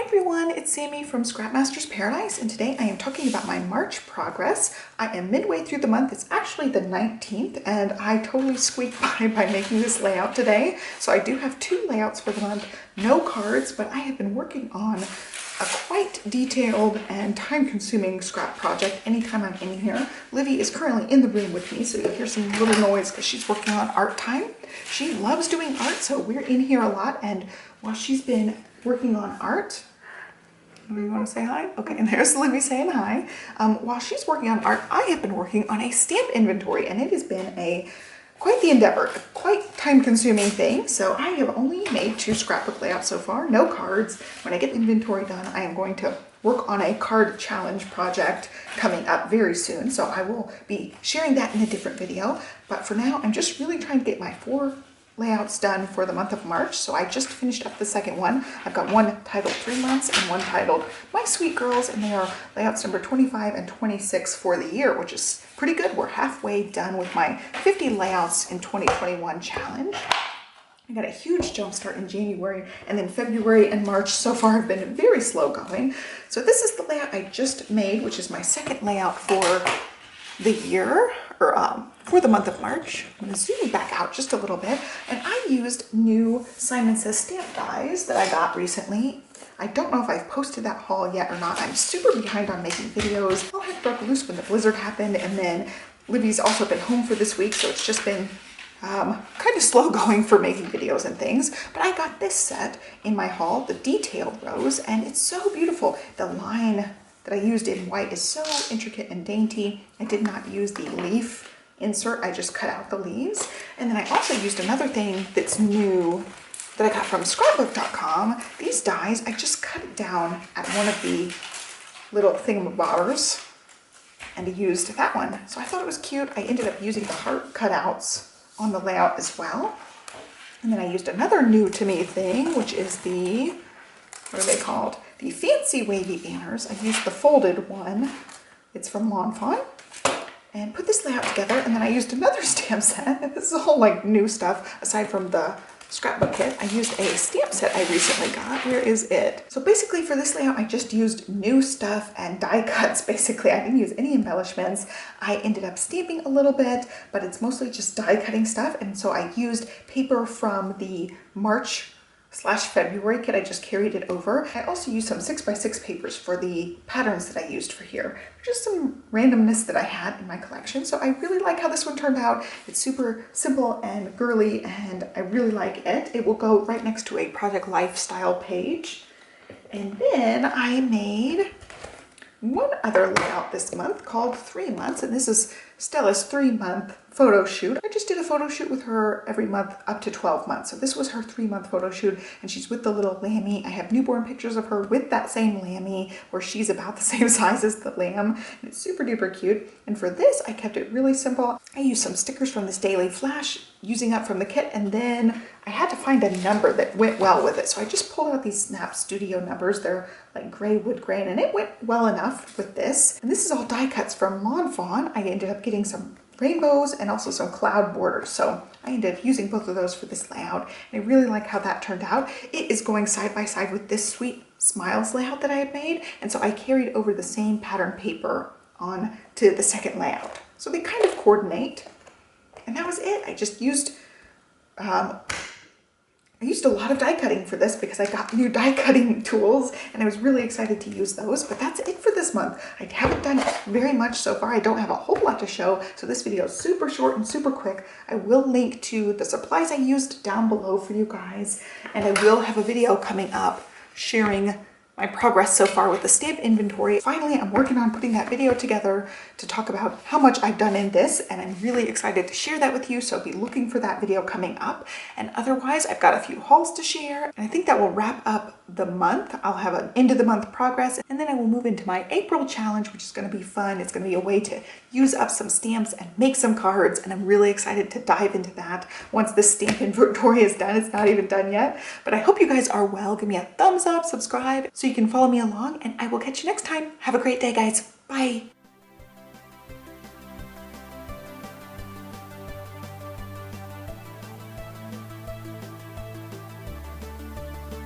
Everyone, it's Sammy from Scrapmaster's Paradise, and today I am talking about my March progress. I am midway through the month. It's actually the 19th, and I totally squeaked by making this layout today. So I do have two layouts for the month, no cards, but I have been working on a quite detailed and time-consuming scrap project anytime I'm in here. Livy is currently in the room with me, so you'll hear some little noise because she's working on art time. She loves doing art, so we're in here a lot, and while she's been working on art, you want to say hi? Okay, and there's Livy saying hi. While she's working on art, I have been working on a stamp inventory, and it has been quite the endeavor, quite time-consuming thing. So I have only made two scrapbook layouts so far, no cards. When I get the inventory done, I am going to work on a card challenge project coming up very soon. So I will be sharing that in a different video. But for now, I'm just really trying to get my 4 layouts done for the month of March. So I just finished up the second one. I've got one titled 3 months and one titled My Sweet Girls, and they are layouts number 25 and 26 for the year, which is pretty good. We're halfway done with my 50 layouts in 2021 challenge. I got a huge jump start in January, and then February and March so far have been very slow going. So this is the layout I just made, which is my second layout for the year, or for the month of March. I'm going to zoom back out just a little bit, and I used new Simon Says stamp dies that I got recently. I don't know if I've posted that haul yet or not. I'm super behind on making videos. All heck broke loose when the blizzard happened, and then Livy's also been home for this week, so it's just been kind of slow going for making videos and things. But I got this set in my haul, the detailed rose, and it's so beautiful. The line that I used in white is so intricate and dainty. I did not use the leaf insert, I just cut out the leaves. And then I also used another thing that's new that I got from scrapbook.com. These dies, I just cut it down at one of the little thingamabobbers and I used that one. So I thought it was cute. I ended up using the heart cutouts on the layout as well. And then I used another new to me thing, which is the, what are they called? The fancy wavy banners. I used the folded one. It's from Lawn Fawn. And put this layout together, and then I used another stamp set. This is all like new stuff aside from the scrapbook kit. I used a stamp set I recently got. Where is it? So basically for this layout, I just used new stuff and die cuts. Basically, I didn't use any embellishments. I ended up stamping a little bit, but it's mostly just die cutting stuff. And so I used paper from the March/February kit. I just carried it over. I also used some 6x6 papers for the patterns that I used for here. Just some randomness that I had in my collection. So I really like how this one turned out. It's super simple and girly, and I really like it. It will go right next to a project lifestyle page. And then I made one other layout this month called 3 months, and this is Stella's 3-month photo shoot. I just did a photo shoot with her every month up to 12 months. So this was her 3-month photo shoot, and she's with the little lammy. I have newborn pictures of her with that same lammy where she's about the same size as the lamb, and it's super duper cute. And for this, I kept it really simple. I used some stickers from this Daily Flash using up from the kit, and then I had to find a number that went well with it. So I just pulled out these Snap Studio numbers. They're like gray wood grain, and it went well enough with this. And this is all die cuts from Lawn Fawn. I ended up getting some rainbows and also some cloud borders. So I ended up using both of those for this layout, and I really like how that turned out. It is going side by side with this Sweet Smiles layout that I had made, and so I carried over the same pattern paper on to the second layout. So they kind of coordinate, and that was it. I just used I used a lot of die cutting for this because I got new die cutting tools, and I was really excited to use those. But that's it for this month. I haven't done very much so far. I don't have a whole lot to show, so this video is super short and super quick. I will link to the supplies I used down below for you guys, and I will have a video coming up sharing my progress so far with the stamp inventory. Finally, I'm working on putting that video together to talk about how much I've done in this, and I'm really excited to share that with you, so be looking for that video coming up. And otherwise, I've got a few hauls to share, and I think that will wrap up the month. I'll have an end of the month progress, and then I will move into my April challenge, which is going to be fun. It's going to be a way to use up some stamps and make some cards, and I'm really excited to dive into that once the stamp inventory is done. It's not even done yet, but I hope you guys are well. Give me a thumbs up, subscribe so you can follow me along, and I will catch you next time. Have a great day, guys. Bye.